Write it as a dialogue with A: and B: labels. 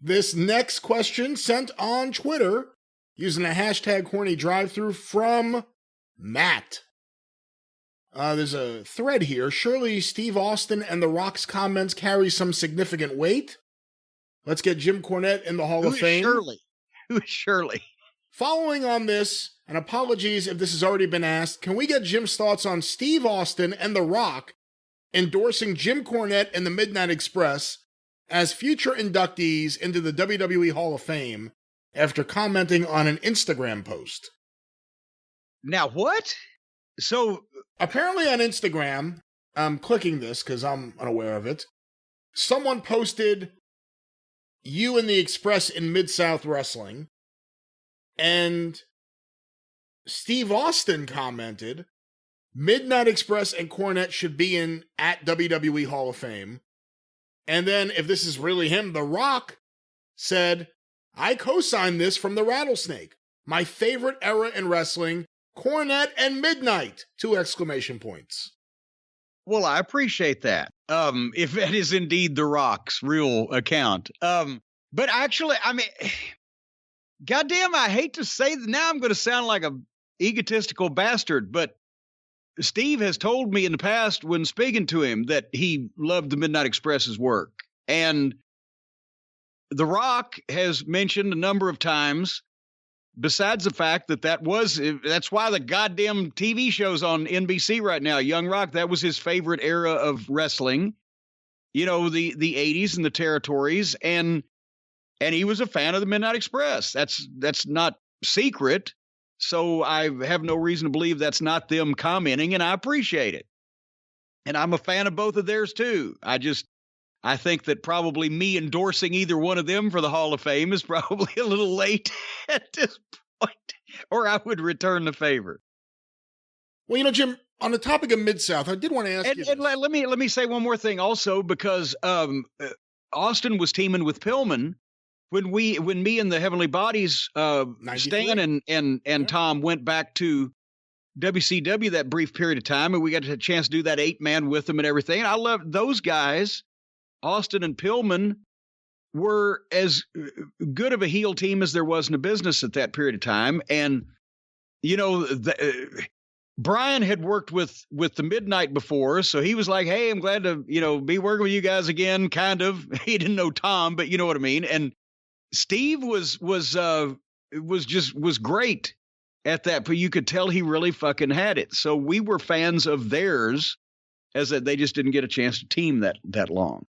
A: This next question sent on Twitter using the hashtag CornyDriveThru from Matt. There's a thread here. Surely Steve Austin and The Rock's comments carry some significant weight. Let's get Jim Cornette in the Hall of Fame.
B: Who is Shirley?
A: Following on this, and apologies if this has already been asked, can we get Jim's thoughts on Steve Austin and The Rock endorsing Jim Cornette and the Midnight Express as future inductees into the WWE Hall of Fame after commenting on an Instagram post?
B: Now what? So
A: apparently on Instagram, I'm clicking this because I'm unaware of it. Someone posted you and the Express in Mid-South Wrestling, and Steve Austin commented, Midnight Express and Cornette should be in at WWE Hall of Fame. And then, if this is really him, The Rock said, I co-signed this from the Rattlesnake. My favorite era in wrestling, Cornette and Midnight! 2 exclamation points.
B: Well, I appreciate that. If that is indeed The Rock's real account. But actually, I mean, goddamn, I hate to say that now I'm going to sound like a egotistical bastard, but Steve has told me in the past when speaking to him that he loved the Midnight Express's work. And The Rock has mentioned a number of times, besides the fact that that's why the goddamn TV show's on NBC right now, Young Rock, that was his favorite era of wrestling, you know, the 80s and the territories. And he was a fan of the Midnight Express. That's not secret. So I have no reason to believe that's not them commenting, and I appreciate it. And I'm a fan of both of theirs too. I think that probably me endorsing either one of them for the Hall of Fame is probably a little late at this point, or I would return the favor.
A: Well, you know, Jim, on the topic of Mid-South, I did want to ask you.
B: And let me say one more thing also, because Austin was teaming with Pillman when me and the Heavenly Bodies, Stan and Tom went back to WCW that brief period of time, and we got a chance to do that 8-man with them and everything. And I loved those guys. Austin and Pillman were as good of a heel team as there was in the business at that period of time. And, you know, Brian had worked with the Midnight before, so he was like, hey, I'm glad to, you know, be working with you guys again, kind of. He didn't know Tom, but you know what I mean. And Steve was great at that, but you could tell he really fucking had it. So we were fans of theirs, as that they just didn't get a chance to team that long.